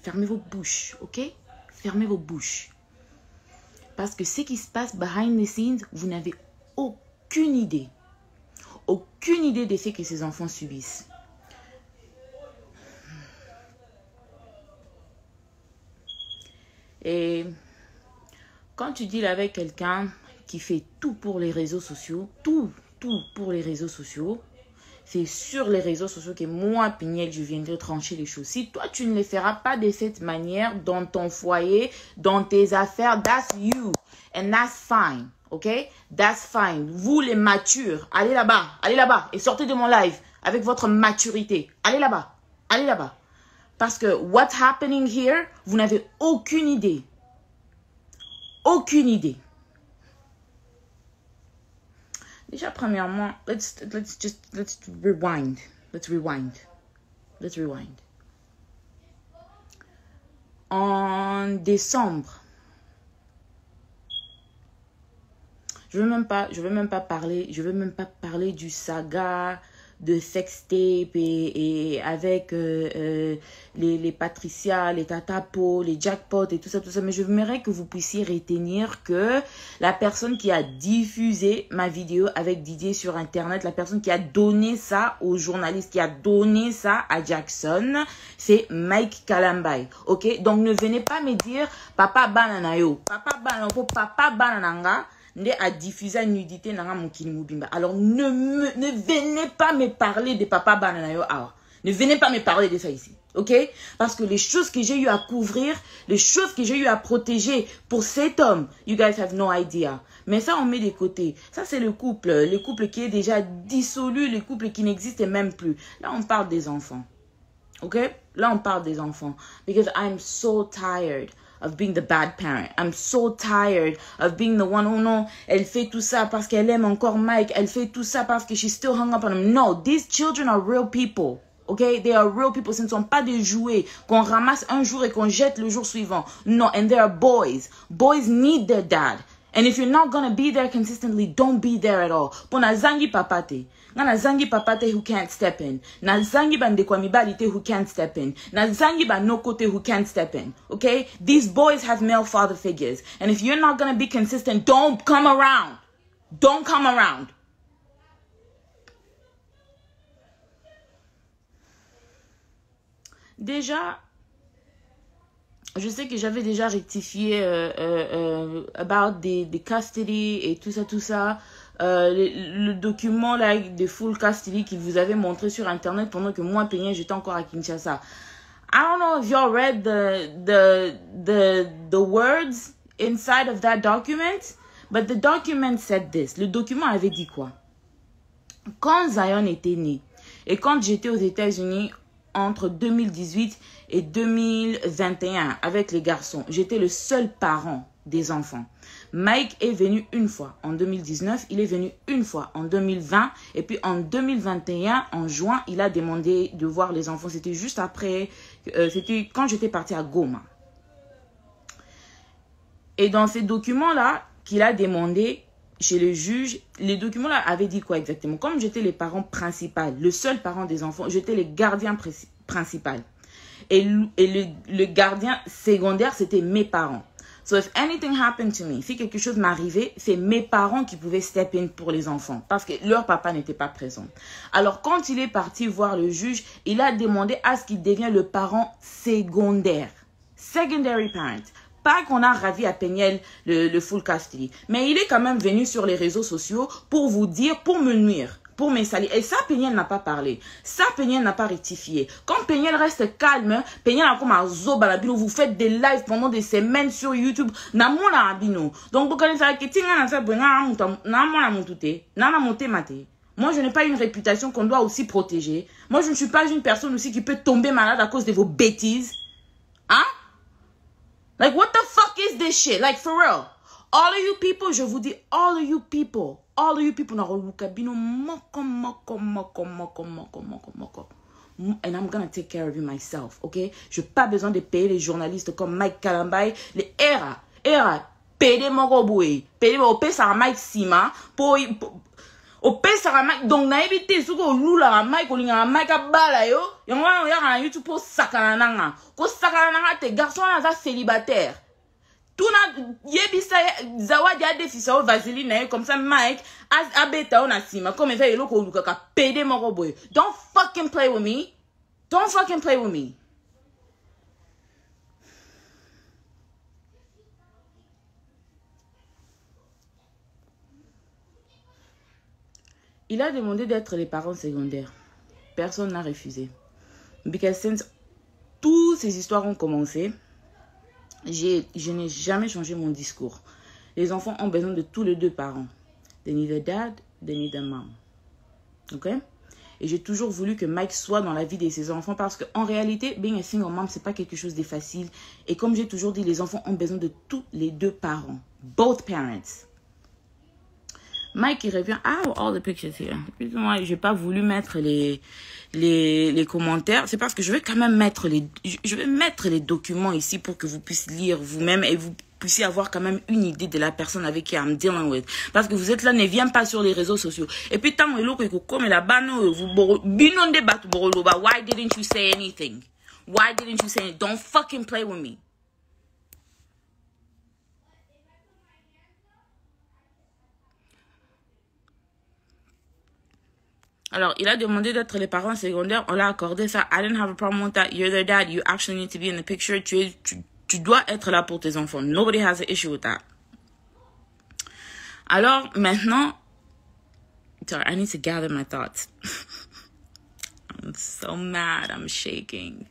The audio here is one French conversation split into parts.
Fermez vos bouches, ok? Fermez vos bouches. Parce que ce qui se passe behind the scenes, vous n'avez aucune idée. Aucune idée des faits que ces enfants subissent. Et quand tu deals avec quelqu'un qui fait tout pour les réseaux sociaux, tout pour les réseaux sociaux, c'est sur les réseaux sociaux que moi, Pignel, je viendrai trancher les choses. Si toi, tu ne les feras pas de cette manière dans ton foyer, dans tes affaires, that's you. And that's fine, ok? That's fine. Vous, les matures, allez là-bas et sortez de mon live avec votre maturité. Allez là-bas. Parce que what's happening here, vous n'avez aucune idée. Aucune idée. Déjà, premièrement, let's rewind. Let's rewind. En décembre, je veux même pas parler du saga de sextape et avec les Patricia, les Tata Po, les Jackpot et tout ça, mais je voudrais que vous puissiez retenir que la personne qui a diffusé ma vidéo avec Didier sur internet, la personne qui a donné ça aux journalistes, qui a donné ça à Jackson, c'est Mike Kalambay, ok? Donc ne venez pas me dire papa bananayo, papa banananga a diffusé la nudité dans mon Mubimba. Alors ne venez pas me parler de papa bananayo. Ne venez pas me parler de ça ici. Ok? Parce que les choses que j'ai eu à couvrir, les choses que j'ai eu à protéger pour cet homme, you guys have no idea. Mais ça, on met de côté. Ça, c'est le couple qui est déjà dissolu, le couple qui n'existe même plus. Là, on parle des enfants. Ok? Là, on parle des enfants. Because I'm so tired of being the bad parent. I'm so tired of being the one who, no, elle fait tout ça parce qu'elle aime encore Mike. Elle fait tout ça parce que she's still hung up on him. No, these children are real people. Okay? They are real people. Ce ne sont pas des jouets qu'on ramasse un jour et qu'on jette le jour suivant. No, and they are boys. Boys need their dad. And if you're not gonna be there consistently, don't be there at all. Pona zangi papate. Na zangi papate who can't step in. Na zangi bandekwa who can't step in. Na zangi banokote who can't step in. Okay? These boys have male father figures. And if you're not gonna be consistent, don't come around. Don't come around. Déjà, je sais que j'avais déjà rectifié about the custody et tout ça. Le document là de full custody qu'il vous avait montré sur internet pendant que moi, Peigné, j'étais encore à Kinshasa. I don't know if y'all read the words inside of that document, but the document said this. Le document avait dit quoi? Quand Zion était né et quand j'étais aux États-Unis entre 2018 et 2021 avec les garçons, j'étais le seul parent des enfants. Mike est venu une fois en 2019, il est venu une fois en 2020 et puis en 2021, en juin, il a demandé de voir les enfants. C'était juste après, c'était quand j'étais partie à Goma. Et dans ces documents-là qu'il a demandé chez le juge, les documents-là avaient dit quoi exactement? Comme j'étais les parents principaux, le seul parent des enfants, j'étais le gardien principal. Et le gardien secondaire, c'était mes parents. So if anything happened to me, si quelque chose m'arrivait, c'est mes parents qui pouvaient step in pour les enfants parce que leur papa n'était pas présent. Alors quand il est parti voir le juge, il a demandé à ce qu'il devienne le parent secondaire. Secondary parent. Pas qu'on a ravi à Peignel le full custody. Mais il est quand même venu sur les réseaux sociaux pour vous dire, pour me nuire, pour me salir. Et ça, Peignel n'a pas parlé. Ça, Peignel n'a pas rectifié. Quand Peignel reste calme, Peignel a comme un zobalabino. Vous faites des lives pendant des semaines sur YouTube. Namona abino. Donc, vous connaissez que tinga na fait namona montute. Nana monte mate. Moi, je n'ai pas une réputation qu'on doit aussi protéger. Moi, je ne suis pas une personne aussi qui peut tomber malade à cause de vos bêtises. Hein? Like, what the fuck is this shit? Like, for real. All of you people, je vous dis, all of you people, na rolukabino moko. And I'm gonna take care of you myself, okay? Je n'ai pas besoin de payer les journalistes comme Mike Kalambay, les era, payer moko boué, payer au pay ça Mike Sima, pour Au pesara Mike, donc na évité ce que lula Mike ou linga Mike a bala yo, y'a un YouTube pour sakananga. Ko sakananga te garçon là célibataire. Tout na yebisa zawadi a défisa au vaseline comme ça Mike a beta on a sima comme il fait loko luka ka pede mon boy. Don't fucking play with me. Don't fucking play with me. Il a demandé d'être les parents secondaires. Personne n'a refusé. Because since toutes ces histoires ont commencé, je n'ai jamais changé mon discours. Les enfants ont besoin de tous les deux parents. They need a dad, they need a mom. Ok? Et j'ai toujours voulu que Mike soit dans la vie de ses enfants parce qu'en réalité, being a single mom, c'est pas quelque chose de facile. Et comme j'ai toujours dit, les enfants ont besoin de tous les deux parents. Both parents. Mike, il revient. Ah, all the pictures here. Moi, j'ai pas voulu mettre les commentaires. C'est parce que je vais quand même mettre je vais mettre les documents ici pour que vous puissiez lire vous-même et vous puissiez avoir quand même une idée de la personne avec qui I'm dealing with. Parce que vous êtes là, ne viens pas sur les réseaux sociaux. Et puis, tant que comme la bano, vous binonde bat boroloba. Why didn't you say anything? Why didn't you say anything? Don't fucking play with me. Alors, il a demandé d'être les parents secondaires. On l'a accordé ça. I didn't have a problem with that. You're their dad. You actually need to be in the picture. Tu dois être là pour tes enfants. Nobody has an issue with that. Alors, maintenant... Sorry, I need to gather my thoughts. I'm so mad. I'm shaking.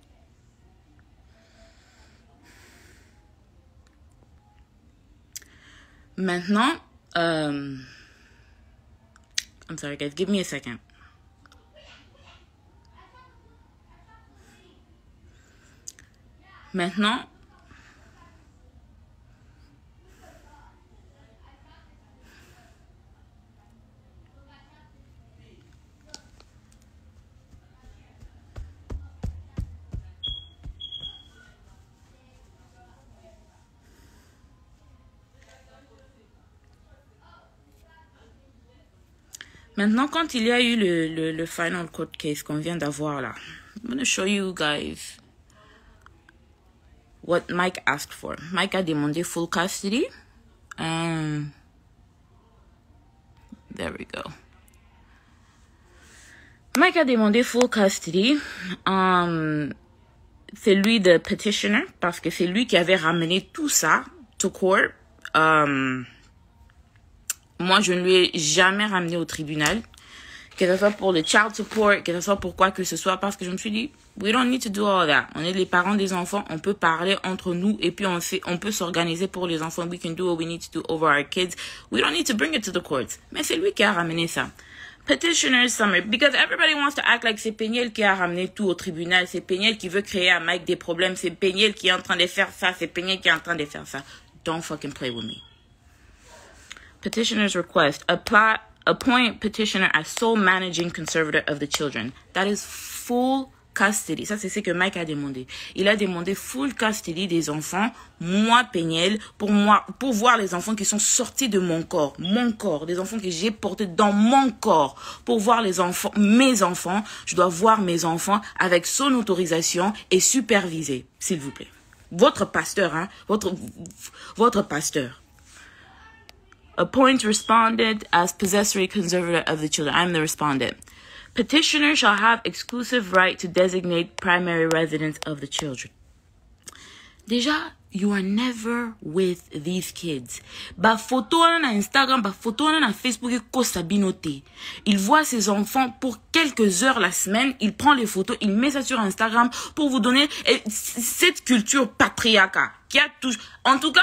Maintenant... I'm sorry, guys. Give me a second. Maintenant, quand il y a eu le final court case qu'on vient d'avoir là, I'm going to show you guys what Mike asked for. Mike a demandé full custody. There we go. Mike a demandé full custody. C'est lui le petitioner parce que c'est lui qui avait ramené tout ça to court. Moi, je ne lui ai jamais ramené au tribunal. Que ce soit pour le child support, que ce soit pour quoi que ce soit, parce que je me suis dit, we don't need to do all that. On est les parents des enfants, on peut parler entre nous et puis on peut s'organiser pour les enfants. We can do what we need to do over our kids. We don't need to bring it to the courts. Mais c'est lui qui a ramené ça. Petitioner summary, because everybody wants to act like c'est Peniel qui a ramené tout au tribunal, c'est Peniel qui veut créer à Mike des problèmes, c'est Peniel qui est en train de faire ça, c'est Peniel qui est en train de faire ça. Don't fucking play with me. Petitioner's request, appoint petitioner as sole managing conservator of the children. That is full custody. Ça, c'est ce que Mike a demandé. Il a demandé full custody des enfants, moi, Peniel, pour voir les enfants qui sont sortis de mon corps, des enfants que j'ai portés dans mon corps, pour voir les enfants, mes enfants. Je dois voir mes enfants avec son autorisation et superviser, s'il vous plaît. Votre pasteur, hein, votre pasteur. Appoint respondent as possessory conservator of the children. I'm the respondent. Petitioner shall have exclusive right to designate primary residence of the children. Déjà, you are never with these kids. Ba photo na Instagram, ba photo na Facebook ko sabinote. Il voit ses enfants pour quelques heures la semaine, il prend les photos, il met ça sur Instagram pour vous donner cette culture patriarcat qui a toujours. En tout cas,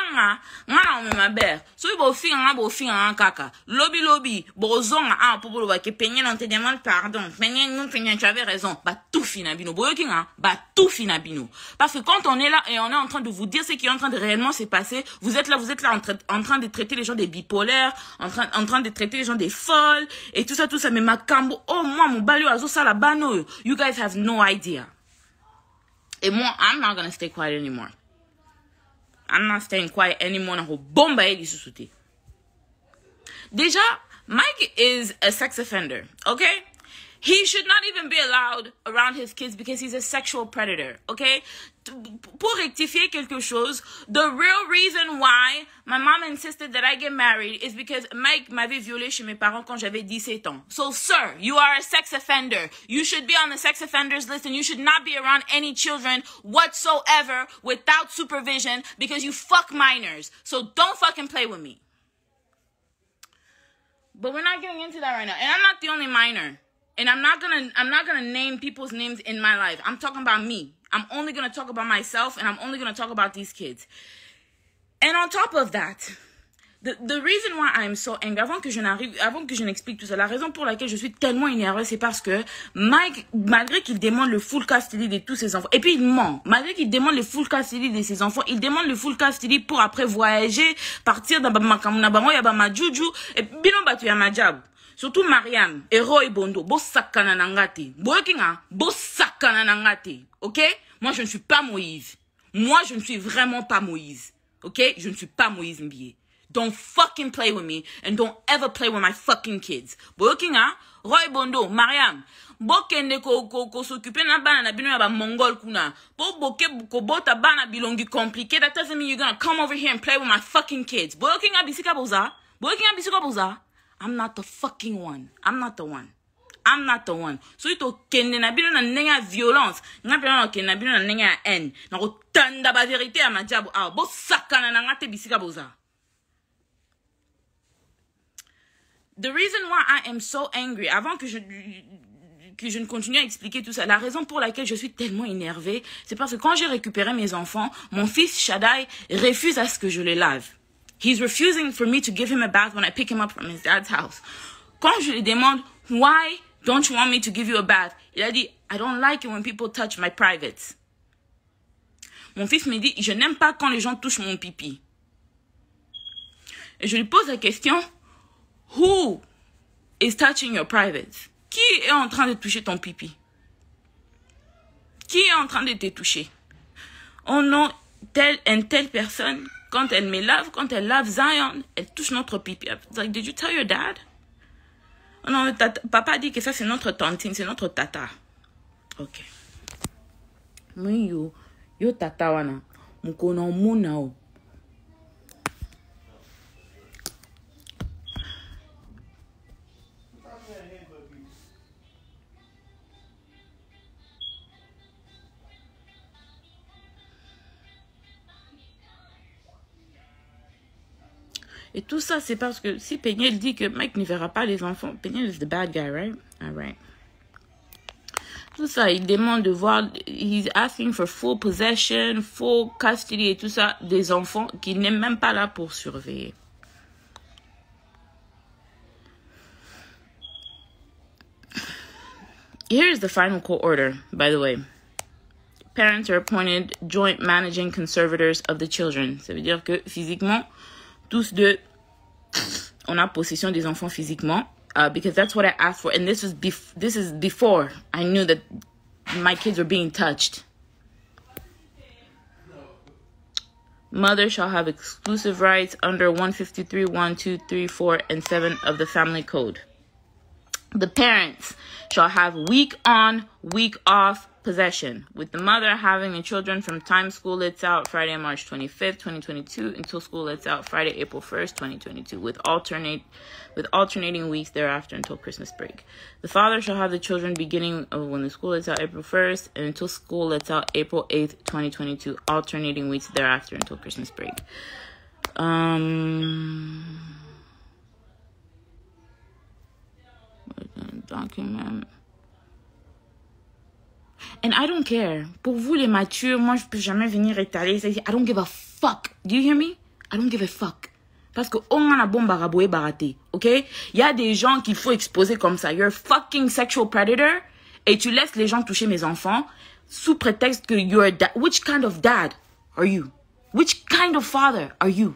on ma belle. So bo fi kaka. Lobby, bozonga pour le ke penye on te demande pardon. Penye tu avais raison. Ba tout finabino. Ba tout finabino. Parce que quand on est là et on est en train de vous dire ce qui est en train de réellement se passer, vous êtes là en train de traiter les gens des bipolaires, en train de traiter les gens des folles et tout ça mais makambo oh moi mon balio azo sala bano. You guys have no idea. Et moi, I'm not gonna stay quiet anymore. I'm not staying quiet anymore. Déjà, Mike is a sex offender, okay? He should not even be allowed around his kids because he's a sexual predator, okay? Pour rectifier quelque chose, the real reason why my mom insisted that I get married is because Mike m'avait violé chez mes parents quand j'avais 17 ans. So, sir, you are a sex offender. You should be on the sex offenders list and you should not be around any children whatsoever without supervision because you fuck minors. So don't fucking play with me. But we're not getting into that right now. And I'm not the only minor. And I'm not gonna name people's names in my life. I'm talking about me. I'm only gonna talk about myself and I'm only gonna talk about these kids. And on top of that, the reason why I'm so angry, avant que je n'explique tout ça, la raison pour laquelle je suis tellement énervée, c'est parce que Mike, malgré qu'il demande le full custody de tous ses enfants, et puis il ment, malgré qu'il demande le full custody de ses enfants, il demande le full custody pour après voyager, partir dans Makamuna, yaba ma juju, et bino batu ya majab. Surtout Mariam et Roy Bondo, bo sakana nangati. Boyokinga, bo sakana nangati. Ok? Moi, je ne suis pas Moïse. Moi, je ne suis vraiment pas Moïse. Ok? Je ne suis pas Moïse Mbié. Don't fucking play with me and don't ever play with my fucking kids. Boyokinga, Roy Bondo, Mariam. Bokende ko s'occuper na bana na bino ya ba Mongol kuna. Boke ko bota bana bilongi compliqué. That doesn't mean you're gonna come over here and play with my fucking kids. Boyokinga bisika boza. Boyokinga bisika boza. I'm not the fucking one. I'm not the one. I'm not the one. So ito kende na bino na nenga violence. Nga pena na kende na bino na nenga haine. Na ko tanda ba vérité à ma diabo. Ah, bo sakana na ngate bisika boza. The reason why I am so angry, avant que je ne continue à expliquer tout ça, la raison pour laquelle je suis tellement énervée, c'est parce que quand j'ai récupéré mes enfants, mon fils Shaddai refuse à ce que je les lave. He's refusing for me to give him a bath when I pick him up from his dad's house. Quand je lui demande, why don't you want me to give you a bath? Il a dit, I don't like it when people touch my privates. Mon fils me dit, je n'aime pas quand les gens touchent mon pipi. Et je lui pose la question, who is touching your privates? Qui est en train de toucher ton pipi? Qui est en train de te toucher? Oh non, telle personne, quand elle me lave, quand elle lave Zion, elle touche notre pipi. Like, did you tell your dad? Oh non, papa dit que ça c'est notre tantine, c'est notre tata. Ok. Oui, yo tata wana. Mukona muna o. Et tout ça, c'est parce que si Peniel dit que Mike ne verra pas les enfants, Peniel is the bad guy, right? All right. Tout ça, il demande de voir, he's asking for full possession, full custody et tout ça des enfants qu'il n'est même pas là pour surveiller. Here is the final court order, by the way. Parents are appointed joint managing conservators of the children. Ça veut dire que physiquement, tous deux, on a possession des enfants physiquement, because that's what I asked for, and this is before I knew that my kids were being touched. Mother shall have exclusive rights under 153, 1, 2, 3, 4, and 7 of the Family Code. The parents shall have week on, week off possession, with the mother having the children from time school lets out Friday, March 25th, 2022, until school lets out Friday, April 1st, 2022, with alternating weeks thereafter until Christmas break. The father shall have the children beginning of when the school lets out April 1st and until school lets out April 8th, 2022, alternating weeks thereafter until Christmas break. Document. And I don't care. Pour vous les matures, moi je peux jamais venir étaler. I don't give a fuck. Do you hear me? I don't give a fuck. Parce que on a bon baraboué baraté, ok? Il y a des gens qu'il faut exposer comme ça. You're a fucking sexual predator et tu laisses les gens toucher mes enfants sous prétexte que you're a dad. Which kind of dad are you? Which kind of father are you?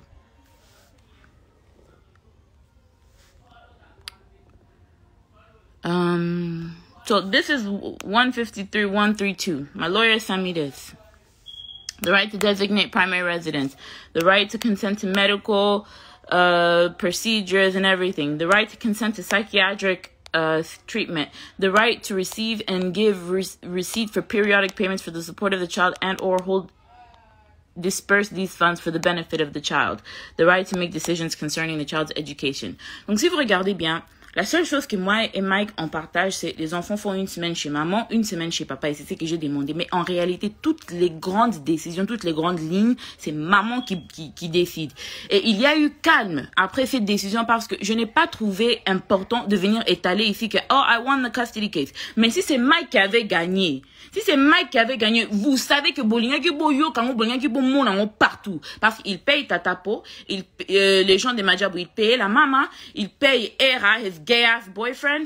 So this is 153-132. My lawyer sent me this. the right to designate primary residence, the right to consent to medical procedures and everything, the right to consent to psychiatric treatment, the right to receive and give receipt for periodic payments for the support of the child and or disperse these funds for the benefit of the child, the right to make decisions concerning the child's education. Donc si vous regardez bien, la seule chose que moi et Mike on partage, c'est les enfants font une semaine chez maman, une semaine chez papa, et c'est ce que j'ai demandé. Mais en réalité, toutes les grandes décisions, toutes les grandes lignes, c'est maman qui décide. Et il y a eu calme après cette décision parce que je n'ai pas trouvé important de venir étaler ici que, oh, I won the custody case. Mais si c'est Mike qui avait gagné, vous savez que partout. Parce qu'il paye Tatapo, les gens de Majabou, ils payent la maman, ils payent Era, his gay ass boyfriend,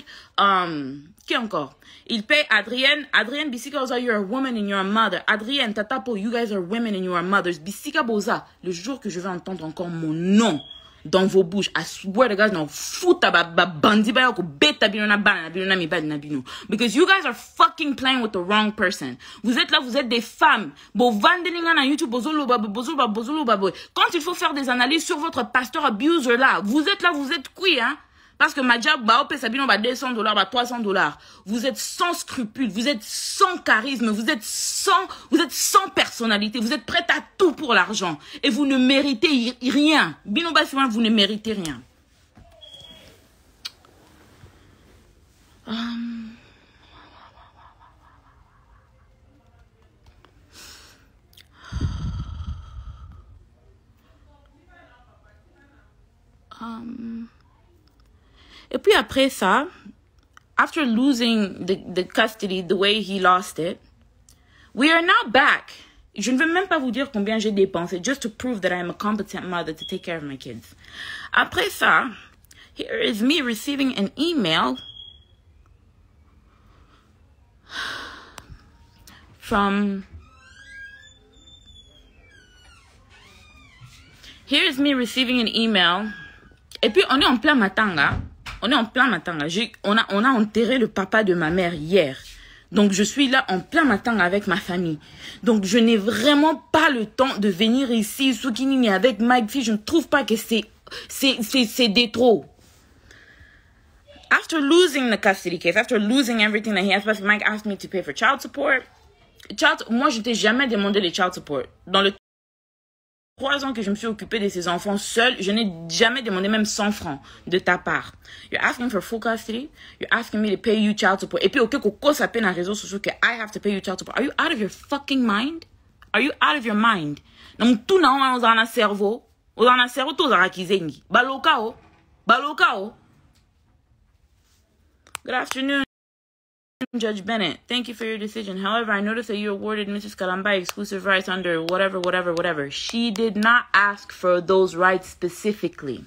qui encore? Il paye Adrienne, Bisika Boza, you're a woman and you're a mother. Adrienne, Tatapo, you guys are women and you are mothers. Bisika Boza, le jour que je vais entendre encore mon nom dans vos bouches, I swear to God, no, futa bandi ba yoko beta binona bana binona mi bad na bino. Because you guys are fucking playing with the wrong person. Vous êtes là, vous êtes des femmes. Bo vandelinga na YouTube, bozolo baboy. Quand il faut faire des analyses sur votre pasteur abuser là, vous êtes là, vous êtes qui, hein? Parce que ma job, bah, Sabino, bah, $200, bah, $300. Vous êtes sans scrupules, vous êtes sans charisme, vous êtes sans personnalité, vous êtes prête à tout pour l'argent. Et vous ne méritez rien. Bino Bassiwan, vous ne méritez rien. Et puis après ça, after losing the custody the way he lost it, we are now back. Je ne vais même pas vous dire combien j'ai dépensé just to prove that I am a competent mother to take care of my kids. Après ça, here is me receiving an email from... Here is me receiving an email. Et puis on est en plein matin là. On a enterré le papa de ma mère hier. Donc, je suis là en plein matin avec ma famille. Donc, je n'ai vraiment pas le temps de venir ici, Soukini, avec Mike. Je ne trouve pas que c'est des trop. After losing the custody case, after losing everything that he has, parce que Mike asked me to pay for child support. Moi, je t'ai jamais demandé les child support. Dans le 3 ans que je me suis occupée de ces enfants seule, je n'ai jamais demandé même 100 francs de ta part. You're asking for full custody. You're asking me to pay you child support. Et puis, ok, koko ça paie dans les réseaux sociaux que I have to pay you child support. Are you out of your fucking mind? Are you out of your mind? Donc, tout na on a un cerveau. On a un cerveau, tout ça rakizengi. Balokao. Good afternoon, Judge Bennett. Thank you for your decision. However, I noticed that you awarded Mrs. Kalamba exclusive rights under whatever. She did not ask for those rights specifically.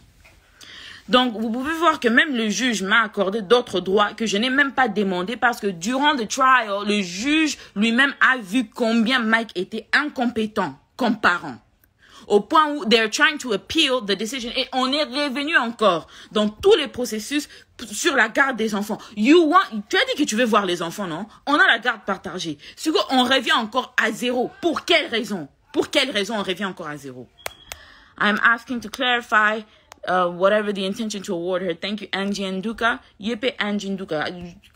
Donc, vous pouvez voir que même le juge m'a accordé d'autres droits que je n'ai même pas demandé parce que durant le trial, le juge lui-même a vu combien Mike était incompétent comme parent. Au point où they're trying to appeal the decision. Et on est revenu encore dans tous les processus sur la garde des enfants. Tu as dit que tu veux voir les enfants, non? On a la garde partagée. On revient encore à zéro. Pour quelle raison? On revient encore à zéro? I'm asking to clarify whatever the intention to award her. Thank you, Angie Nduka. Yepe Angie Nduka.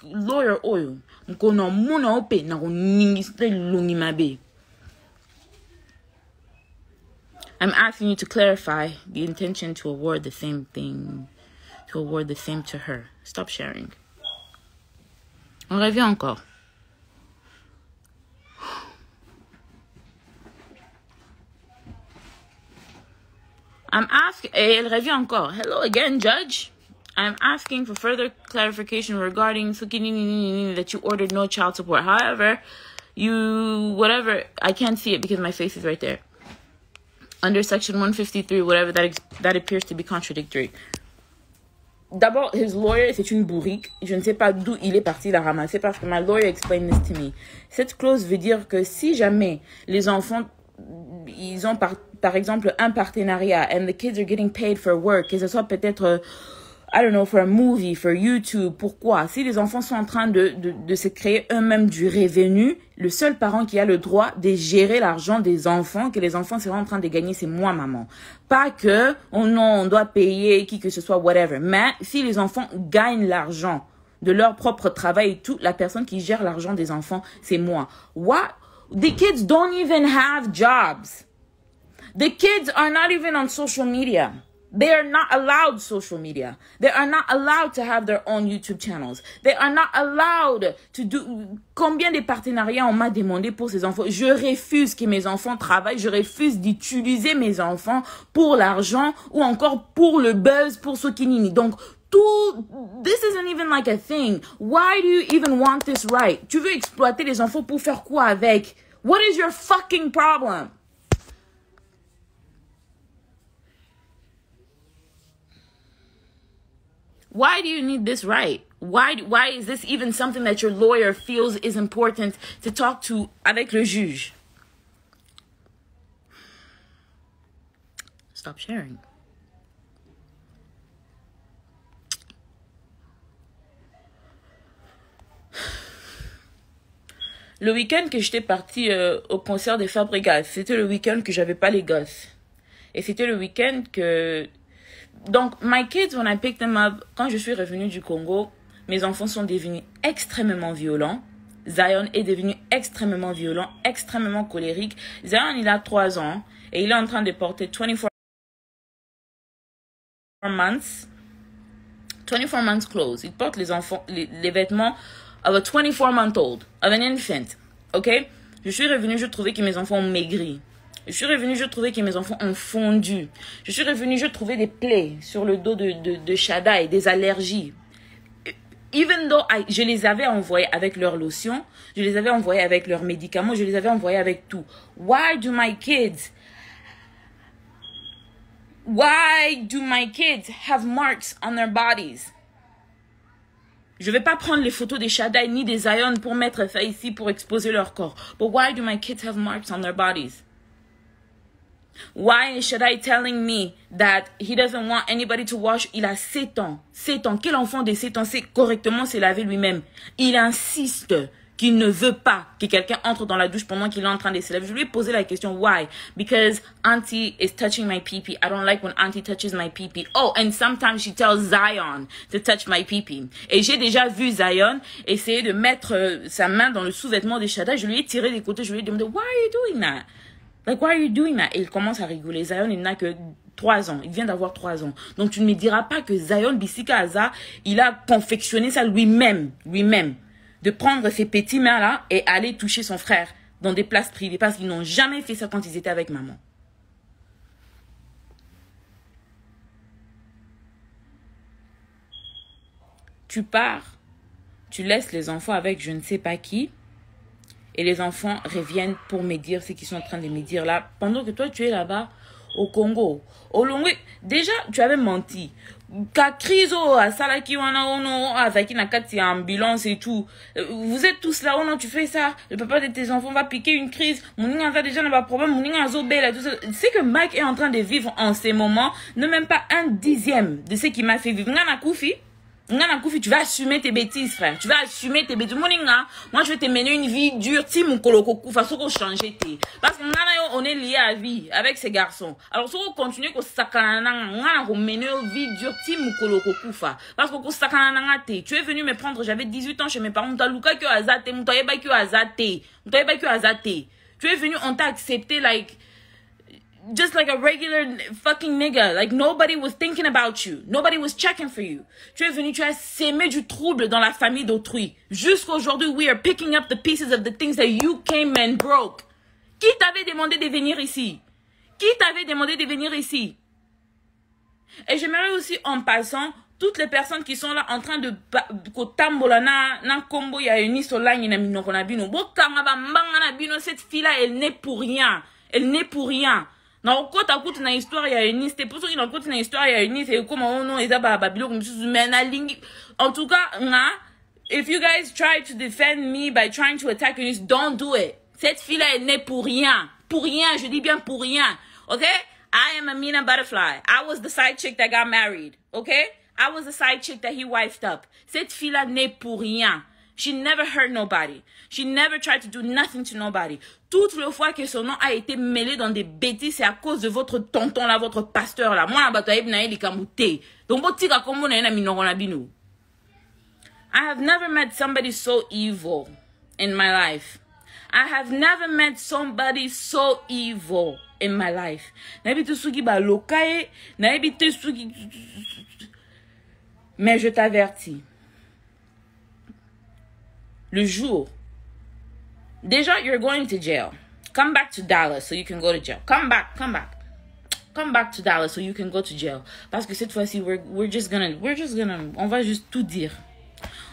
Lawyer oil. Mkono muna ope na kuningiste lungi mabe. I'm asking you to clarify the intention to award the same thing, to award the same to her. Stop sharing. On revient encore. I'm asking, elle revient encore. Hello again, Judge. I'm asking for further clarification regarding Sukinini that you ordered no child support. However, I can't see it because my face is right there. Under section 153, whatever, that appears to be contradictory. D'abord, his lawyer, c'est une bourrique. Je ne sais pas d'où il est parti la ramasser parce que my lawyer explained this to me. Cette clause veut dire que si jamais les enfants, ils ont par exemple un partenariat and the kids are getting paid for work, que ce soit peut-être I don't know, for a movie, for YouTube. Pourquoi? Si les enfants sont en train de se créer eux-mêmes du revenu, le seul parent qui a le droit de gérer l'argent des enfants, que les enfants seront en train de gagner, c'est moi, maman. Pas que, oh non, on doit payer qui que ce soit, whatever. Mais si les enfants gagnent l'argent de leur propre travail et tout, la personne qui gère l'argent des enfants, c'est moi. What? The kids don't even have jobs. The kids are not even on social media. They are not allowed social media. They are not allowed to have their own YouTube channels. They are not allowed to do... Combien de partenariats on m'a demandé pour ces enfants? Je refuse que mes enfants travaillent. Je refuse d'utiliser mes enfants pour l'argent ou encore pour le buzz, pour ce qui n'est. Donc, this isn't even like a thing. Why do you even want this right? Tu veux exploiter les enfants pour faire quoi avec? What is your fucking problem? Why do you need this right? Why is this even something that your lawyer feels is important to talk to avec le juge? Stop sharing. Le week-end que j'étais partie au concert des Fabregas, c'était le week-end que j'avais pas les gosses. Et c'était le week-end que... Donc, my kids, when I picked them up, quand je suis revenue du Congo, mes enfants sont devenus extrêmement violents. Zion est devenu extrêmement violent, extrêmement colérique. Zion, il a 3 ans et il est en train de porter 24 months clothes. Il porte les vêtements of a 24-month-old, of an infant. Ok? Je suis revenue, je trouvais que mes enfants ont maigri. Je suis revenue, je trouvais que mes enfants ont fondu. Je suis revenue, je trouvais des plaies sur le dos de Shada et des allergies. Even though je les avais envoyés avec leur lotion, je les avais envoyés avec leurs médicaments, je les avais envoyés avec tout. Why do my kids have marks on their bodies? Je vais pas prendre les photos des Shaddai ni des Zion pour mettre ça ici pour exposer leur corps. But why do my kids have marks on their bodies? Why is Shaddai telling me that he doesn't want anybody to wash? Il a 7 ans. 7 ans. Quel enfant de 7 ans sait correctement se laver lui-même? Il insiste qu'il ne veut pas que quelqu'un entre dans la douche pendant qu'il est en train de se laver. Je lui ai posé la question, why? Because auntie is touching my pee-pee. I don't like when auntie touches my pee-pee. Oh, and sometimes she tells Zion to touch my pee-pee. Et j'ai déjà vu Zion essayer de mettre sa main dans le sous-vêtement de Shaddai. Je lui ai tiré des côtés. Je lui ai demandé, why are you doing that? Like, why are you doing that? Et il commence à rigoler. Zion, il n'a que 3 ans. Il vient d'avoir 3 ans. Donc, tu ne me diras pas que Zion Bissika Aza, il a confectionné ça lui-même. De prendre ses petits mains-là et aller toucher son frère dans des places privées. Parce qu'ils n'ont jamais fait ça quand ils étaient avec maman. Tu pars. Tu laisses les enfants avec je ne sais pas qui. Et les enfants reviennent pour me dire ce qu'ils sont en train de me dire là. Pendant que toi, tu es là-bas au Congo. Au Longwe, déjà, tu avais menti. Ka krizo, à Salaki, Azaki, Nakati, ambulance et tout. Vous êtes tous là, oh non, tu fais ça. Le papa de tes enfants va piquer une crise. Mouninga a déjà n'a pas de problème. Mouninga a zobé, tout ça. C'est que Mike est en train de vivre en ces moments, ne même pas 1/10 de ce qu'il m'a fait vivre. Ngana Koufi. Tu vas assumer tes bêtises, frère. Tu vas assumer tes bêtises. Moi, je vais te mener une vie dure. Si mon koloko koufa, faut qu'on change tes. Parce que on est lié à la vie avec ces garçons. Alors, si on continue qu'on s'accane, on mener une vie dure. Si mon koloko koufa. Parce qu'on s'accane, tu es venu me prendre, j'avais 18 ans chez mes parents. M'ta luka kyo azate, m'ta yeba kyo azate. Tu es venu, on t'a accepté, like, just like a regular fucking nigga. Like, nobody was thinking about you. Nobody was checking for you. Tu es venu, tu as sémé du trouble dans la famille d'autrui. Jusqu'aujourd'hui, we are picking up the pieces of the things that you came and broke. Qui t'avait demandé de venir ici? Et j'aimerais aussi, en passant, toutes les personnes qui sont là en train de kotambola na combo ya une isola na minokonabino. Bokanga mbanga na bino, cette fille-là, elle n'est pour rien. Non, quand tu as une histoire, il y a une liste. Pour ceux qui n'ont pas une histoire, il y a une liste. Et comme on non, ils ont pas babilo comme ça. Mais en tout cas, if you guys try to defend me by trying to attack Eunice, don't do it. Cette fille-là, elle n'est pour rien. Pour rien, je dis bien pour rien. Okay? I am Amina Butterfly. I was the side chick that got married. Okay? I was a side chick that he wifed up. Cette fille-là n'est pour rien. She never hurt nobody. She never tried to do nothing to nobody. Toutes les fois que son nom a été mêlé dans des bêtises, c'est à cause de votre tonton là, votre pasteur là. Moi, la bataille n'a pas kamouté. Donc, botika comme on a minoro binu. I have never met somebody so evil in my life. I have never met somebody so evil in my life. N'habite sugi ba lokaye, n'habite sugi. Mais je t'avertis. Le jour, déjà, you're going to jail. Come back to Dallas so you can go to jail. Come back. Come back to Dallas so you can go to jail. Parce que cette fois-ci, we're just gonna, on va juste tout dire.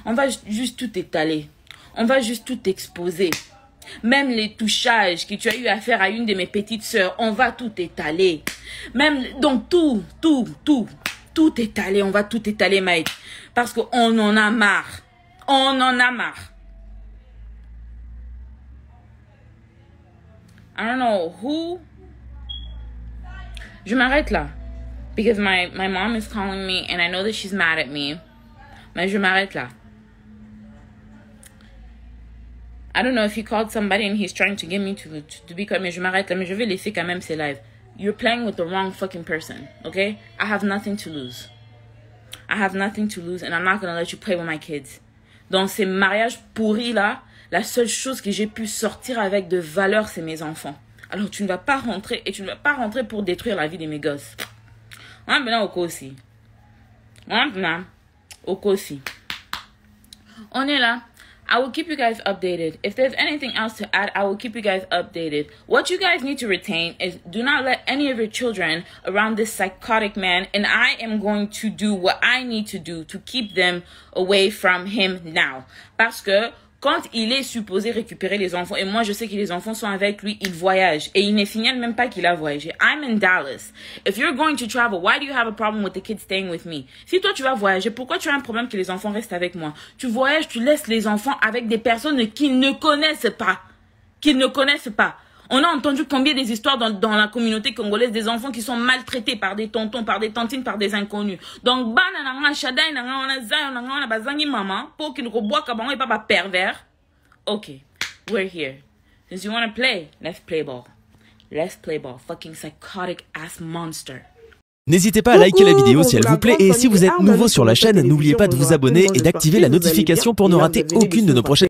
On va juste tout étaler. On va juste tout exposer. Même les touchages que tu as eu à faire à une de mes petites sœurs, on va tout étaler. Même, donc tout étaler, on va tout étaler, Mike. Parce qu'on en a marre. On en a marre. I don't know who. Je m'arrête là. Because my mom is calling me and I know that she's mad at me. Mais je m'arrête là. I don't know if he called somebody and he's trying to get me to be quiet. Mais je m'arrête là. Mais je vais laisser quand même ces lives. You're playing with the wrong fucking person. Okay? I have nothing to lose. I have nothing to lose and I'm not gonna let you play with my kids. Dans ces mariages pourris là, la seule chose que j'ai pu sortir avec de valeur, c'est mes enfants. Alors tu ne vas pas rentrer et tu ne vas pas rentrer pour détruire la vie de mes gosses. On est là au aussi. On est là. I will keep you guys updated. If there's anything else to add, I will keep you guys updated. What you guys need to retain is do not let any of your children around this psychotic man, and I am going to do what I need to do to keep them away from him now. Parce que quand il est supposé récupérer les enfants, et moi je sais que les enfants sont avec lui, il voyage. Et il ne signale même pas qu'il a voyagé. I'm in Dallas. If you're going to travel, why do you have a problem with the kids staying with me? Si toi tu vas voyager, pourquoi tu as un problème que les enfants restent avec moi? Tu voyages, tu laisses les enfants avec des personnes qu'ils ne connaissent pas. Qu'ils ne connaissent pas. On a entendu combien des histoires dans la communauté congolaise des enfants qui sont maltraités par des tontons, par des tantines, par des inconnus. Donc, pour qu'ils ne boivent pas pervers. Okay, we're here. Since you want to play, let's play ball. Let's play ball. Fucking psychotic ass monster. N'hésitez pas à liker la vidéo si elle vous plaît et si vous êtes nouveau sur la chaîne, n'oubliez pas de vous abonner et d'activer la notification pour ne rater aucune de nos prochaines